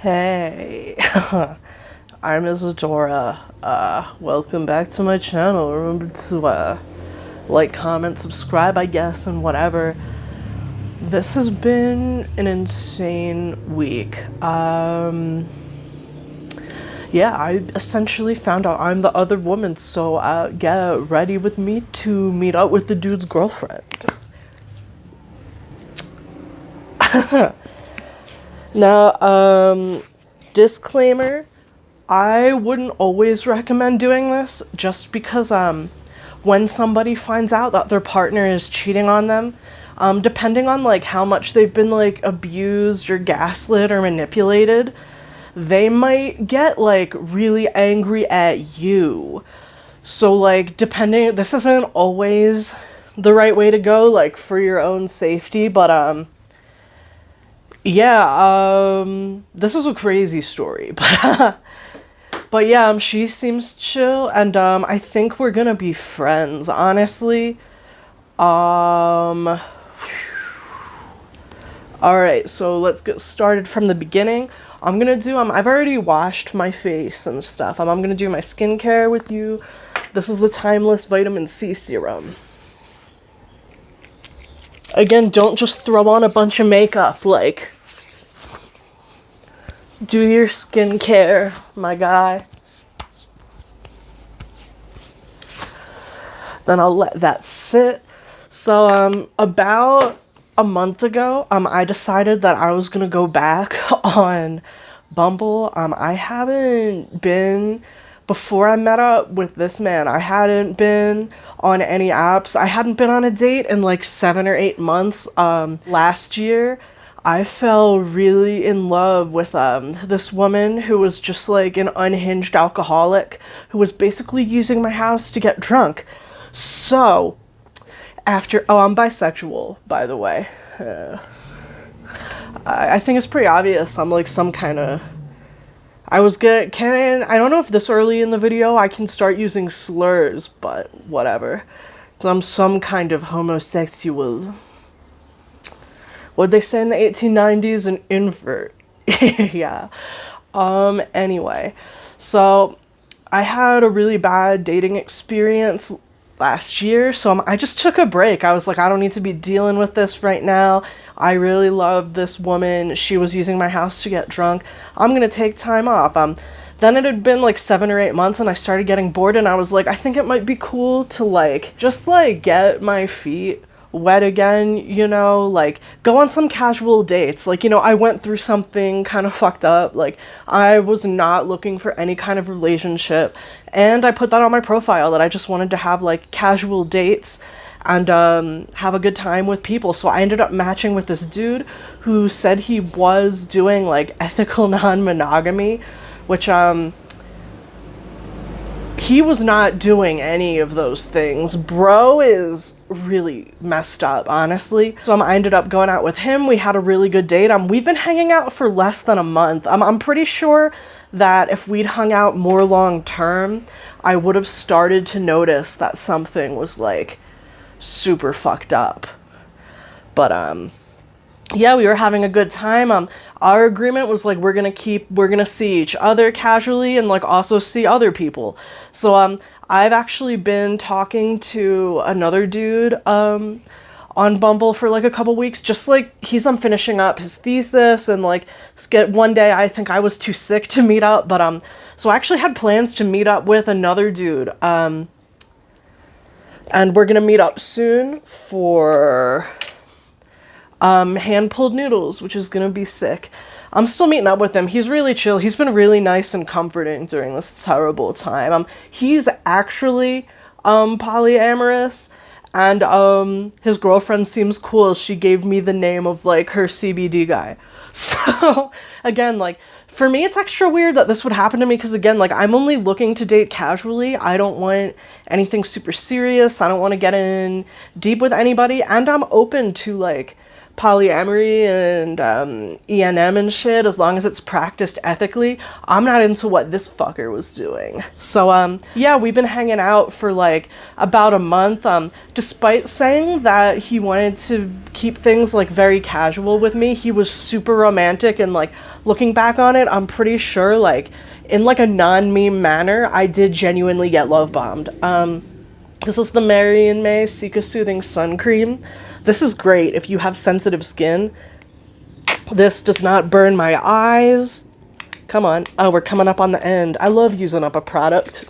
Hey, I'm Isadora. Welcome back to my channel. Remember to like, comment, subscribe, I guess, and whatever. This has been an insane week. Yeah, I essentially found out I'm the other woman, so get ready with me to meet up with the dude's girlfriend. Now, disclaimer, I wouldn't always recommend doing this just because when somebody finds out that their partner is cheating on them, depending on like how much they've been like abused or gaslit or manipulated, they might get like really angry at you. So like depending, this isn't always the right way to go, like for your own safety, but yeah, this is a crazy story, but yeah, she seems chill, and I think we're gonna be friends, honestly. All right, so let's get started from the beginning. I'm gonna do I've already washed my face and stuff. I'm gonna do my skincare with you. This is the Timeless Vitamin C Serum. Again, don't just throw on a bunch of makeup, like, do your skincare, my guy. Then I'll let that sit. So, about a month ago, I decided that I was gonna go back on Bumble. I haven't been, before I met up with this man, I hadn't been on any apps. I hadn't been on a date in like 7 or 8 months. Last year, I fell really in love with this woman who was just like an unhinged alcoholic who was basically using my house to get drunk. So, I'm bisexual, by the way. I think it's pretty obvious. I'm like some kind of, I don't know if this early in the video I can start using slurs, but whatever. 'Cause I'm some kind of homosexual. What'd they say in the 1890s? An invert. Yeah. Anyway. So, I had a really bad dating experience last year, so I just took a break. I was like, I don't need to be dealing with this right now. I really loved this woman. She was using my house to get drunk. I'm gonna take time off. Then it had been like 7 or 8 months and I started getting bored, and I was like, I think it might be cool to like, just like get my feet wet again, you know, like go on some casual dates. Like, you know, I went through something kind of fucked up. Like, I was not looking for any kind of relationship, and I put that on my profile that I just wanted to have like casual dates and have a good time with people. So I ended up matching with this dude who said he was doing like ethical non-monogamy, which he was not doing any of those things. Bro is really messed up, honestly. So I ended up going out with him. We had a really good date. We've been hanging out for less than a month. I'm pretty sure that if we'd hung out more long term, I would have started to notice that something was like super fucked up. But yeah, we were having a good time. Our agreement was like, we're gonna see each other casually and like also see other people. So I've actually been talking to another dude on Bumble for like a couple weeks, just like he's finishing up his thesis, and like one day I think I was too sick to meet up, but so I actually had plans to meet up with another dude, and we're gonna meet up soon for hand-pulled noodles, which is gonna be sick. I'm still meeting up with him. He's really chill. He's been really nice and comforting during this terrible time. He's actually polyamorous, and his girlfriend seems cool. She gave me the name of like her CBD guy. So again, like for me it's extra weird that this would happen to me, because again, like I'm only looking to date casually. I don't want anything super serious. I don't want to get in deep with anybody, and I'm open to like polyamory and ENM and shit, as long as it's practiced ethically. I'm not into what this fucker was doing. So yeah, we've been hanging out for like about a month. Despite saying that he wanted to keep things like very casual with me, he was super romantic, and like looking back on it, I'm pretty sure like in like a non-meme manner, I did genuinely get love bombed. This is the Mary and May Cica Soothing Sun Cream. This is great if you have sensitive skin. This does not burn my eyes. Come on. Oh, we're coming up on the end. I love using up a product.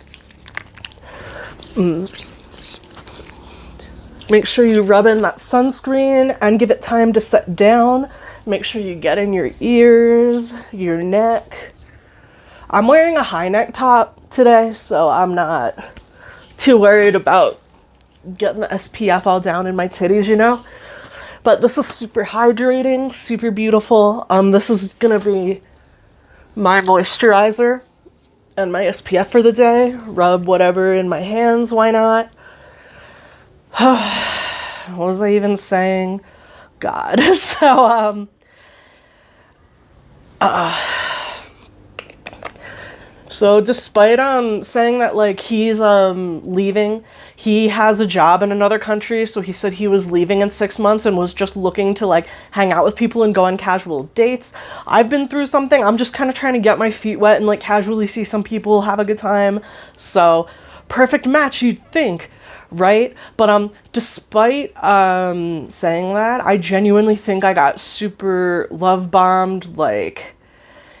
Make sure you rub in that sunscreen and give it time to set down. Make sure you get in your ears, your neck. I'm wearing a high neck top today, so I'm not too worried about getting the SPF all down in my titties, you know? But this is super hydrating, super beautiful. This is gonna be my moisturizer and my SPF for the day. Rub whatever in my hands, why not? What was I even saying? God. So despite saying that like he's leaving, he has a job in another country, so he said he was leaving in 6 months and was just looking to like hang out with people and go on casual dates. I've been through something. I'm just kind of trying to get my feet wet and like casually see some people, have a good time. So perfect match, you'd think, right? But despite saying that, I genuinely think I got super love bombed, like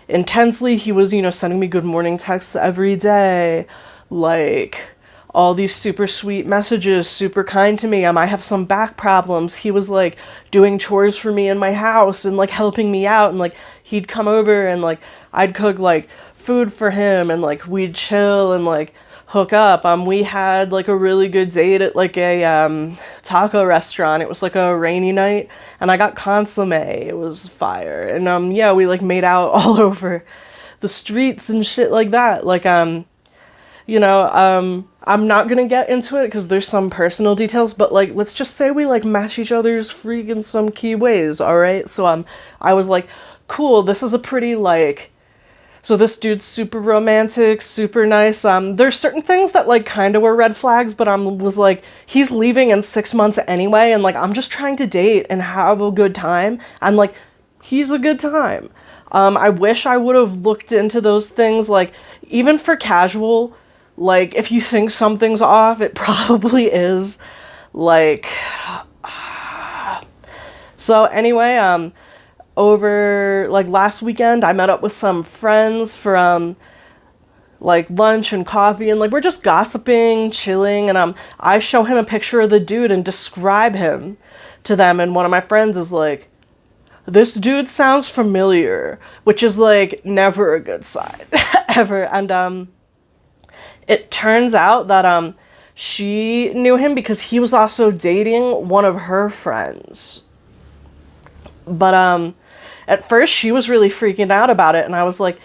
intensely. He was, you know, sending me good morning texts every day, like all these super sweet messages, super kind to me. I might have some back problems. He was like doing chores for me in my house and like helping me out, and like he'd come over and like I'd cook like food for him and like we'd chill and like hook up. We had like a really good date at like a taco restaurant. It was like a rainy night and I got consomme. It was fire. And yeah, we like made out all over the streets and shit like that. Like you know, I'm not gonna get into it because there's some personal details, but like let's just say we like match each other's freak in some key ways, all right? So I was like, cool, this is a pretty like, so this dude's super romantic, super nice. There's certain things that like kind of were red flags, but was like, he's leaving in 6 months anyway, and like I'm just trying to date and have a good time, and like he's a good time. I wish I would have looked into those things, like even for casual, like if you think something's off, it probably is. Like so anyway, over like last weekend, I met up with some friends for like lunch and coffee, and like we're just gossiping, chilling, and I show him a picture of the dude and describe him to them, and one of my friends is like, this dude sounds familiar, which is like never a good sign ever. And it turns out that she knew him because he was also dating one of her friends. But at first she was really freaking out about it, and I was like,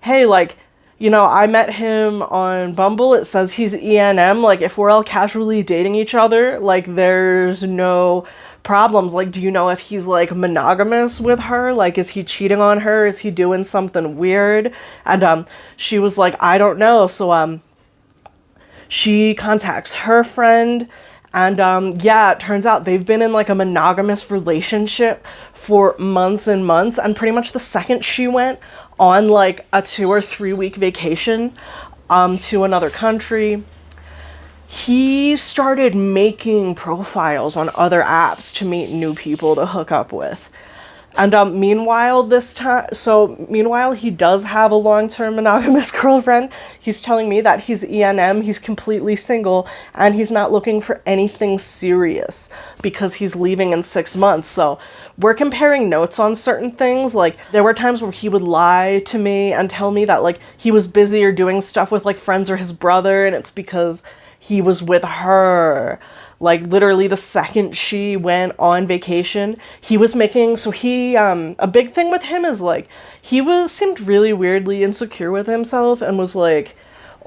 hey, like, you know, I met him on Bumble. It says he's ENM. Like, if we're all casually dating each other, like, there's no problems. Like, do you know if he's, like, monogamous with her? Like, is he cheating on her? Is he doing something weird? And she was like, I don't know. So she contacts her friend, and yeah, it turns out they've been in like a monogamous relationship for months and months, and pretty much the second she went on like a 2 or 3 week vacation to another country, he started making profiles on other apps to meet new people to hook up with. And meanwhile, meanwhile, he does have a long-term monogamous girlfriend. He's telling me that he's ENM, he's completely single, and he's not looking for anything serious because he's leaving in 6 months. So we're comparing notes on certain things. Like, there were times where he would lie to me and tell me that, like, he was busy or doing stuff with, like, friends or his brother, and it's because he was with her. Like, literally the second she went on vacation, he was making, so he, a big thing with him is, like, he seemed really weirdly insecure with himself and was, like,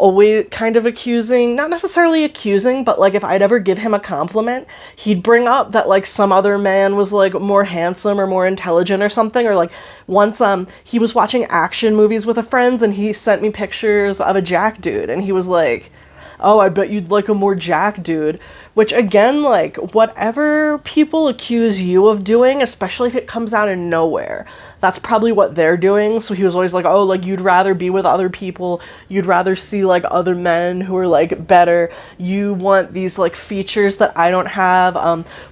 always kind of accusing, not necessarily accusing, but like if I'd ever give him a compliment, he'd bring up that like some other man was like more handsome or more intelligent or something. Or like once he was watching action movies with a friend and he sent me pictures of a Jack dude and he was like, oh, I bet you'd like a more Jack dude. Which again, like, whatever people accuse you of doing, especially if it comes out of nowhere, that's probably what they're doing. So he was always like, oh, like, you'd rather be with other people, you'd rather see like other men who are like better, you want these like features that I don't have.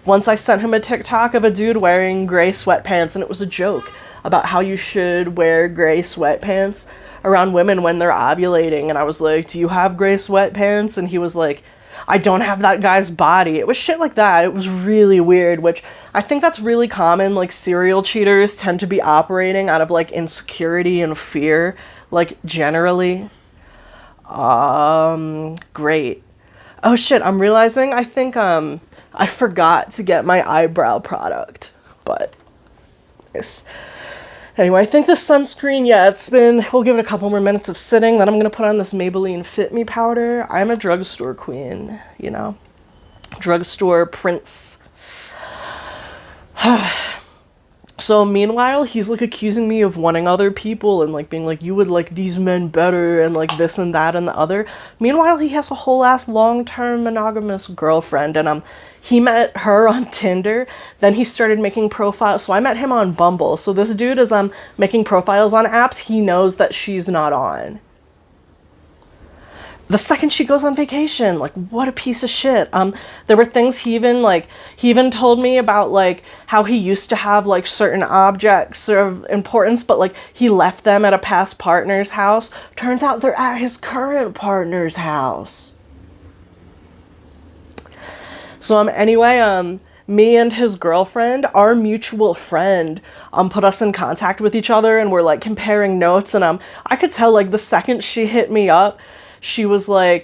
Once I sent him a TikTok of a dude wearing gray sweatpants, and it was a joke about how you should wear gray sweatpants around women when they're ovulating, and I was like, do you have gray sweatpants? And he was like, I don't have that guy's body. It was shit like that. It was really weird, which I think that's really common. Like, serial cheaters tend to be operating out of like insecurity and fear, like, generally. Great. Oh shit, I'm realizing I think I forgot to get my eyebrow product, but it's anyway, I think this sunscreen, yeah, we'll give it a couple more minutes of sitting, then I'm going to put on this Maybelline Fit Me powder. I'm a drugstore queen, you know. Drugstore prince. So meanwhile, he's like accusing me of wanting other people and like being like, you would like these men better and like this and that and the other. Meanwhile, he has a whole ass long-term monogamous girlfriend, and he met her on Tinder, then he started making profiles. So I met him on Bumble. So this dude is making profiles on apps he knows that she's not on. The second she goes on vacation, like, what a piece of shit. There were things he even told me about, like, how he used to have, like, certain objects of importance, but, like, he left them at a past partner's house. Turns out they're at his current partner's house. So, anyway, me and his girlfriend, our mutual friend, put us in contact with each other, and we're, like, comparing notes, and, I could tell, like, the second she hit me up, she was like,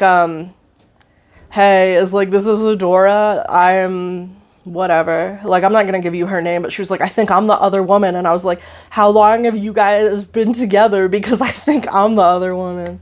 hey, this is Adora, I'm whatever, like, I'm not gonna give you her name, but she was like, I think I'm the other woman, and I was like, how long have you guys been together, because I think I'm the other woman.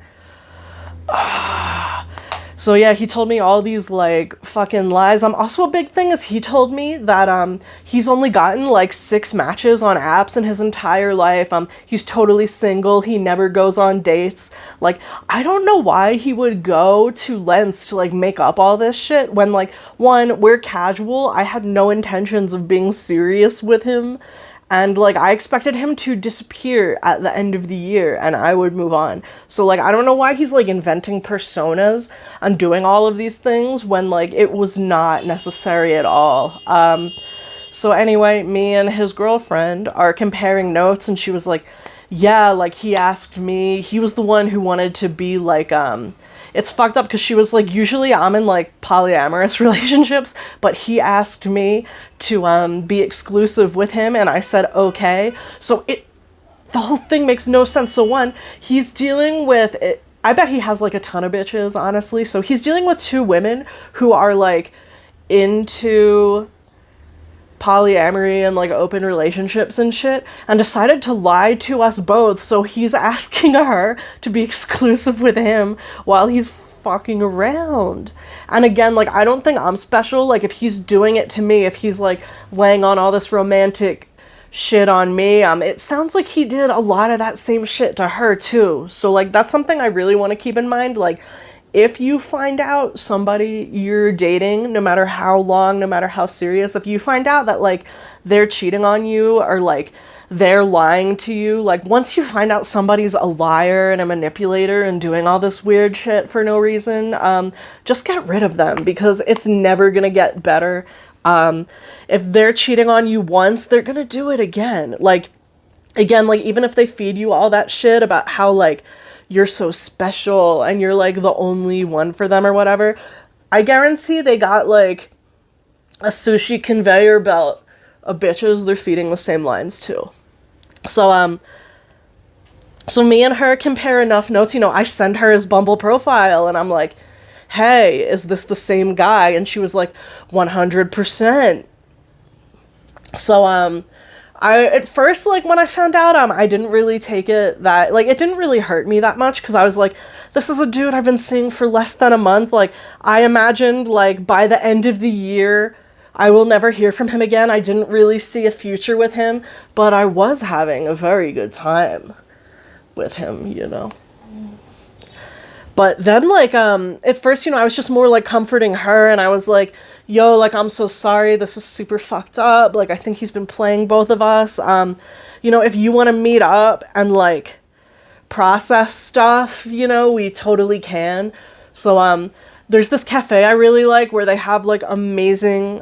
So yeah, he told me all these like fucking lies. Also a big thing is he told me that he's only gotten like 6 matches on apps in his entire life. He's totally single. He never goes on dates. Like, I don't know why he would go to lengths to like make up all this shit when, like, one, we're casual. I had no intentions of being serious with him. And, like, I expected him to disappear at the end of the year and I would move on. So, like, I don't know why he's, like, inventing personas and doing all of these things when, like, it was not necessary at all. So anyway, me and his girlfriend are comparing notes, and she was like, yeah, like, he asked me, he was the one who wanted to be, like, it's fucked up because she was like, usually I'm in like polyamorous relationships, but he asked me to be exclusive with him, and I said okay. So the whole thing makes no sense. So one, he's dealing with it. I bet he has like a ton of bitches, honestly. So he's dealing with 2 women who are like into polyamory and like open relationships and shit, and decided to lie to us both. So he's asking her to be exclusive with him while he's fucking around. And again, like, I don't think I'm special. Like, if he's doing it to me, if he's like laying on all this romantic shit on me, it sounds like he did a lot of that same shit to her too. So like, that's something I really want to keep in mind. Like, if you find out somebody you're dating, no matter how long, no matter how serious, if you find out that, like, they're cheating on you or, like, they're lying to you, like, once you find out somebody's a liar and a manipulator and doing all this weird shit for no reason, just get rid of them, because it's never gonna get better. If they're cheating on you once, they're gonna do it again. Like, again, like, even if they feed you all that shit about how, like, you're so special and you're like the only one for them or whatever, I guarantee they got like a sushi conveyor belt of bitches they're feeding the same lines to. So me and her compare enough notes. You know, I send her his Bumble profile and I'm like, hey, is this the same guy? And she was like, 100%. So at first, like, when I found out, I didn't really take it that, like, it didn't really hurt me that much, because I was like, this is a dude I've been seeing for less than a month. Like, I imagined, like, by the end of the year, I will never hear from him again. I didn't really see a future with him, but I was having a very good time with him, you know. But then, like, at first, you know, I was just more, like, comforting her, and I was like, yo, like, I'm so sorry, this is super fucked up, like, I think he's been playing both of us, you know, if you want to meet up and, like, process stuff, you know, we totally can. So, there's this cafe I really like where they have, like, amazing,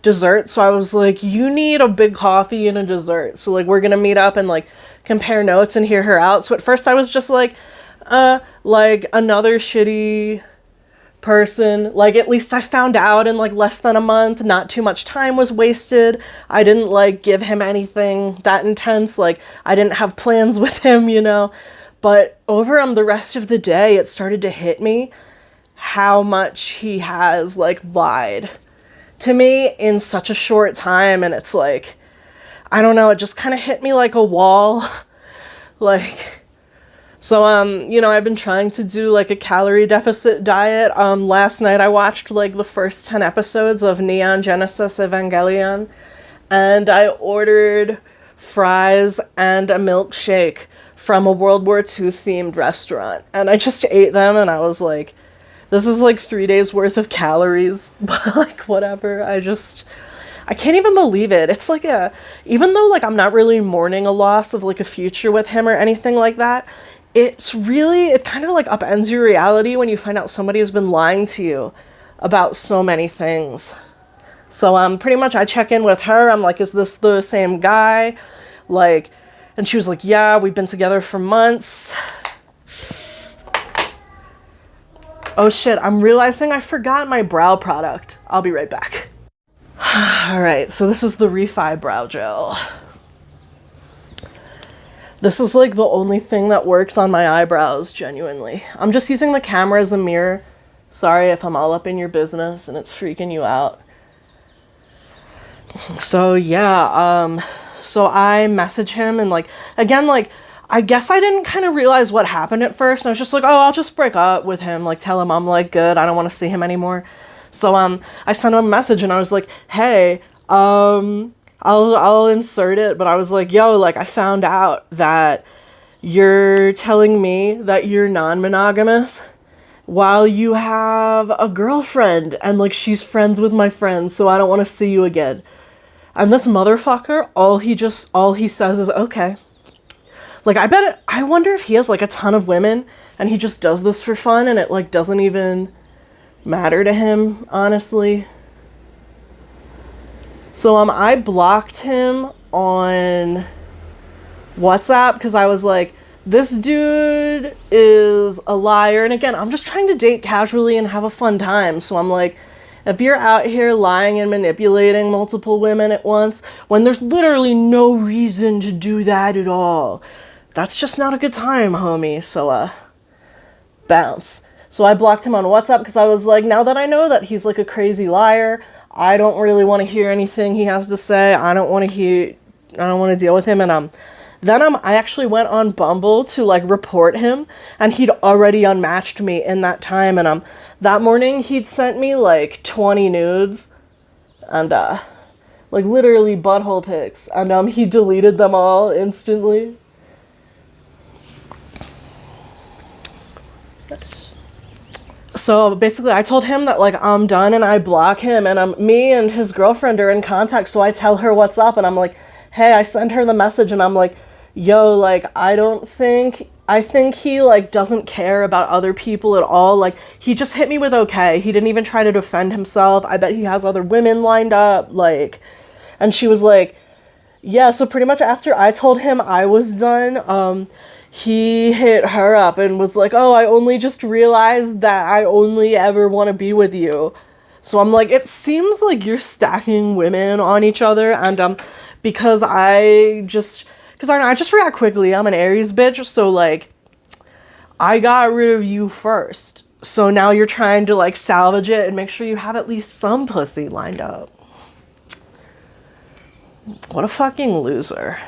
dessert, so I was like, you need a big coffee and a dessert, so, like, we're gonna meet up and, like, compare notes and hear her out. So at first I was just like another shitty person. Like, at least I found out in, like, less than a month. Not too much time was wasted. I didn't, like, give him anything that intense. Like, I didn't have plans with him, you know. But over the rest of the day, it started to hit me how much he has, like, lied to me in such a short time. And it's like, I don't know, it just kind of hit me like a wall. Like, so, you know, I've been trying to do, like, a calorie deficit diet. Last night I watched, like, the first 10 episodes of Neon Genesis Evangelion, and I ordered fries and a milkshake from a World War II themed restaurant, and I just ate them, and I was like, this is, like, 3 days worth of calories, but, like, whatever. I can't even believe it. It's like even though, like, I'm not really mourning a loss of, like, a future with him or anything like that, it kind of, like, upends your reality when you find out somebody has been lying to you about so many things. So, pretty much I check in with her. I'm like, is this the same guy? Like, and she was like, yeah, we've been together for months. Oh shit, I'm realizing I forgot my brow product. I'll be right back. Alright, so this is the Refi Brow Gel. This is, like, the only thing that works on my eyebrows, genuinely. I'm just using the camera as a mirror. Sorry if I'm all up in your business and it's freaking you out. So, yeah, so I message him and, like, again, like, I guess I didn't kind of realize what happened at first. And I was just like, oh, I'll just break up with him. Like, tell him I'm, like, good. I don't want to see him anymore. So, I sent him a message and I was like, hey, I'll insert it, but I was like, yo, like, I found out that you're telling me that you're non-monogamous while you have a girlfriend and, like, she's friends with my friends, so I don't want to see you again. And this motherfucker, all he says is, okay. Like, I wonder if he has, like, a ton of women and he just does this for fun and it, like, doesn't even matter to him, honestly. So, I blocked him on WhatsApp because I was like, this dude is a liar. And again, I'm just trying to date casually and have a fun time. So I'm like, if you're out here lying and manipulating multiple women at once, when there's literally no reason to do that at all, that's just not a good time, homie. So, bounce. So I blocked him on WhatsApp because I was like, now that I know that he's, like, a crazy liar, I don't really want to hear anything he has to say. I don't want to deal with him. And then I actually went on Bumble to, like, report him, and he'd already unmatched me in that time. And that morning he'd sent me, like, 20 nudes and like, literally butthole pics, and he deleted them all instantly. So basically I told him that, like, I'm done and I block him, and me and his girlfriend are in contact, so I tell her what's up, and I'm like, hey, I send her the message and I'm like, yo, like, I think he, like, doesn't care about other people at all. Like, he just hit me with okay. He didn't even try to defend himself. I bet he has other women lined up, like, and she was like, yeah. So pretty much after I told him I was done, he hit her up and was like, oh, I only just realized that I only ever want to be with you. So I'm like, it seems like you're stacking women on each other, and because I just react quickly. I'm an Aries bitch, so, like, I got rid of you first. So now you're trying to, like, salvage it and make sure you have at least some pussy lined up. What a fucking loser.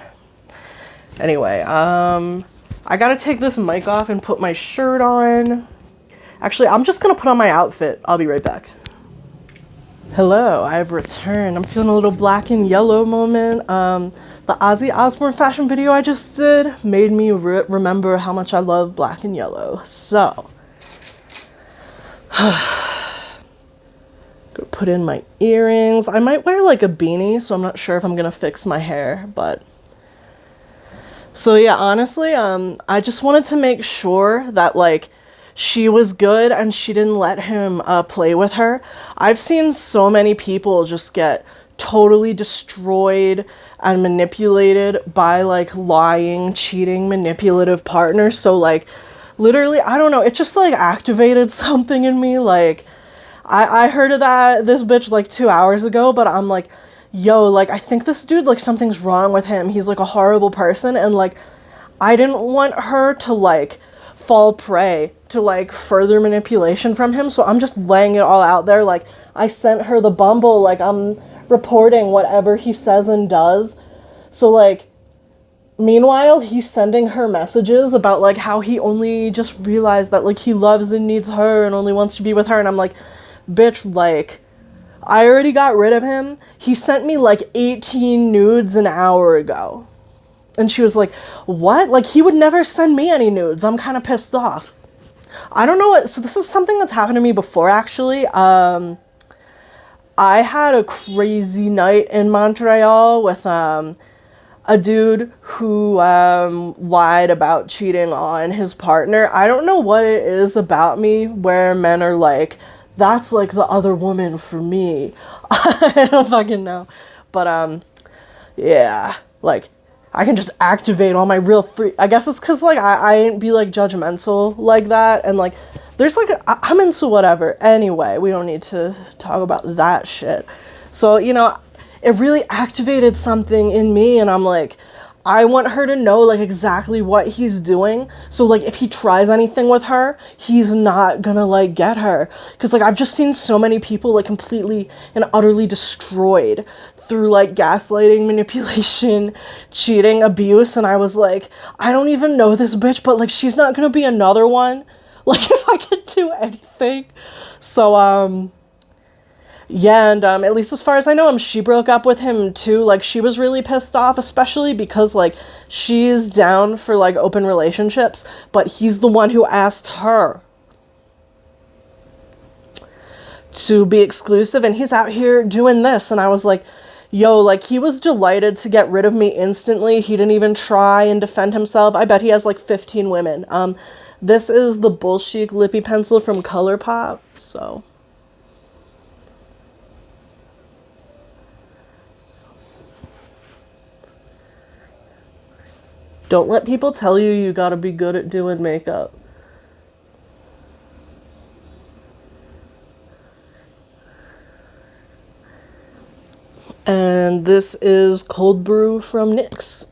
Anyway, I gotta take this mic off and put my shirt on. Actually, I'm just gonna put on my outfit. I'll be right back. Hello, I've returned. I'm feeling a little black and yellow moment. The Ozzy Osbourne fashion video I just did made me remember how much I love black and yellow. So, go put in my earrings. I might wear like a beanie, so I'm not sure if I'm gonna fix my hair, but. So yeah, honestly, I just wanted to make sure that like she was good and she didn't let him play with her. I've seen so many people just get totally destroyed and manipulated by like lying, cheating, manipulative partners. So like literally, I don't know, it just like activated something in me. Like I heard of this bitch like 2 hours ago, but I'm like, yo, like I think this dude, like something's wrong with him. He's like a horrible person, and like I didn't want her to like fall prey to like further manipulation from him, so I'm just laying it all out there. Like I sent her the Bumble, like I'm reporting whatever he says and does. So like meanwhile he's sending her messages about like how he only just realized that like he loves and needs her and only wants to be with her, and I'm like, bitch, like I already got rid of him. He sent me like 18 nudes an hour ago. And she was like, what? Like, he would never send me any nudes. I'm kind of pissed off. I don't know what... So this is something that's happened to me before, actually. I had a crazy night in Montreal with a dude who lied about cheating on his partner. I don't know what it is about me where men are like, that's like the other woman for me. I don't fucking know. But, yeah, like... I can just activate all my real free... I guess it's because, like, I ain't be, like, judgmental like that. And, like, there's, like, I'm into whatever. Anyway, we don't need to talk about that shit. So, you know, it really activated something in me. And I'm like, I want her to know, like, exactly what he's doing. So, like, if he tries anything with her, he's not gonna, like, get her. Because, like, I've just seen so many people, like, completely and utterly destroyed through like gaslighting, manipulation, cheating, abuse, and I was like, I don't even know this bitch, but like she's not gonna be another one. Like if I could do anything. So yeah, and at least as far as I know, she broke up with him too. Like she was really pissed off, especially because like she's down for like open relationships, but he's the one who asked her to be exclusive, and he's out here doing this. And I was like, yo, like, he was delighted to get rid of me instantly. He didn't even try and defend himself. I bet he has, like, 15 women. This is the Bullchic Lippy Pencil from ColourPop, so... Don't let people tell you you gotta be good at doing makeup. And this is Cold Brew from NYX.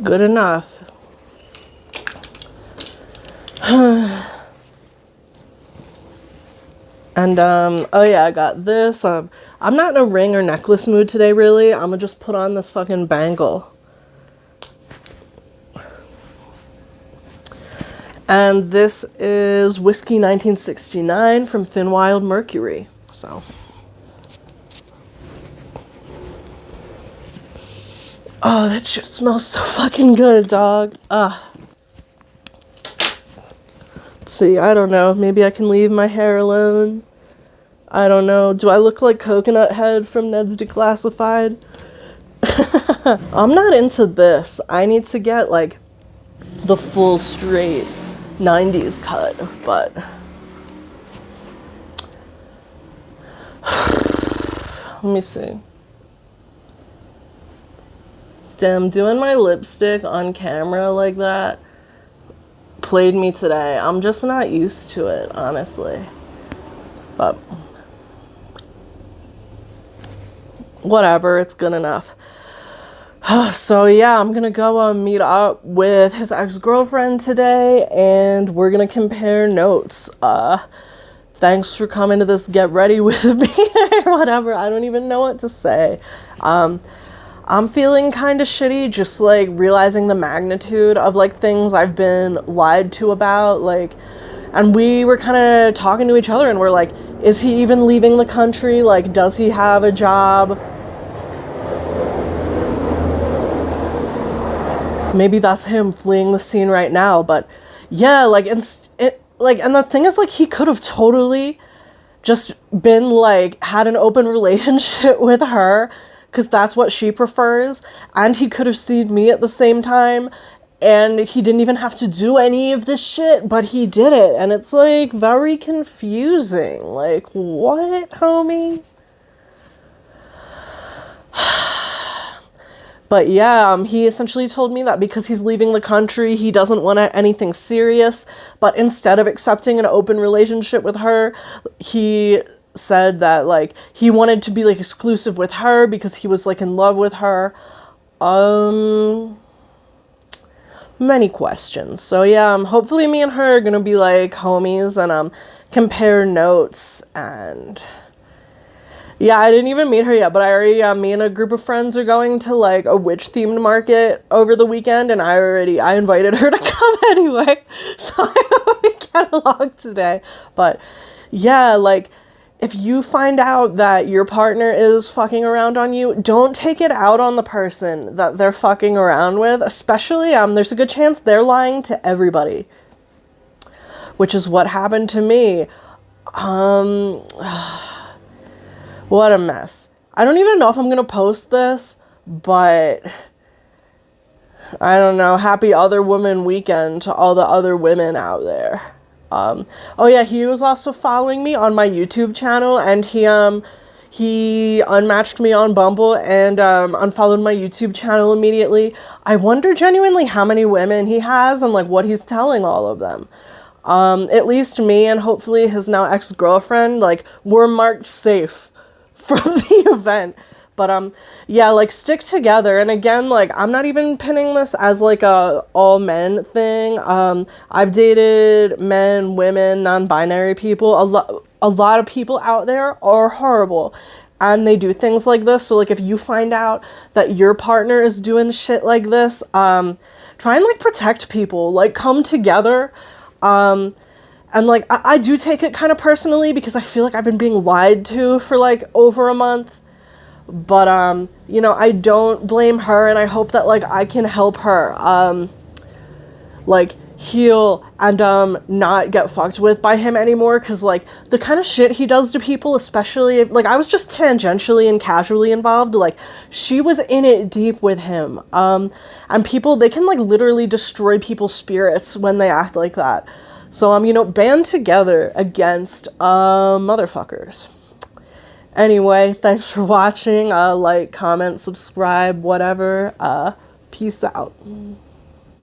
Good enough. And, oh yeah, I got this. I'm not in a ring or necklace mood today, really. I'm gonna just put on this fucking bangle. And this is Whiskey 1969 from Thin Wild Mercury. So. Oh, that shit smells so fucking good, dog. Let's see, I don't know. Maybe I can leave my hair alone. I don't know. Do I look like Coconut Head from Ned's Declassified? I'm not into this. I need to get, like, the full straight 90s cut, but... Let me see. Damn, doing my lipstick on camera like that played me today. I'm just not used to it, honestly. But... whatever, it's good enough. So yeah, I'm gonna go meet up with his ex-girlfriend today, and we're gonna compare notes. Thanks for coming to this get ready with me or whatever. I don't even know what to say. I'm feeling kind of shitty, just like realizing the magnitude of like things I've been lied to about, like, and we were kind of talking to each other and we're like, is he even leaving the country? Like, does he have a job? Maybe that's him fleeing the scene right now, but yeah, like, and the thing is, like, he could have totally just been like had an open relationship with her because that's what she prefers, and he could have seen me at the same time, and he didn't even have to do any of this shit, but he did it, and it's like very confusing. Like, what, homie? But yeah, he essentially told me that because he's leaving the country, he doesn't want anything serious. But instead of accepting an open relationship with her, he said that, like, he wanted to be, like, exclusive with her because he was, like, in love with her. Many questions. So yeah, hopefully me and her are gonna be, like, homies and, compare notes and... Yeah, I didn't even meet her yet, but I already, me and a group of friends are going to, like, a witch-themed market over the weekend, and I invited her to come anyway, so I hope we get along today. But, yeah, like, if you find out that your partner is fucking around on you, don't take it out on the person that they're fucking around with, especially, there's a good chance they're lying to everybody, which is what happened to me. What a mess. I don't even know if I'm gonna post this, but I don't know. Happy Other Woman weekend to all the other women out there. Oh yeah, he was also following me on my YouTube channel, and he unmatched me on Bumble and unfollowed my YouTube channel immediately. I wonder genuinely how many women he has and like what he's telling all of them. At least me and hopefully his now ex-girlfriend, like, we're marked safe from the event. But yeah, like, stick together. And again, like, I'm not even pinning this as like a all men thing. I've dated men, women, non-binary people. A lot of people out there are horrible and they do things like this. So like, if you find out that your partner is doing shit like this, try and like protect people, like come together. And, like, I do take it kind of personally because I feel like I've been being lied to for, like, over a month. But, you know, I don't blame her, and I hope that, like, I can help her, like, heal and, not get fucked with by him anymore. Because, like, the kind of shit he does to people, especially, like, I was just tangentially and casually involved. Like, she was in it deep with him. And people, they can, like, literally destroy people's spirits when they act like that. So, you know, band together against, motherfuckers. Anyway, thanks for watching. Like, comment, subscribe, whatever. Peace out.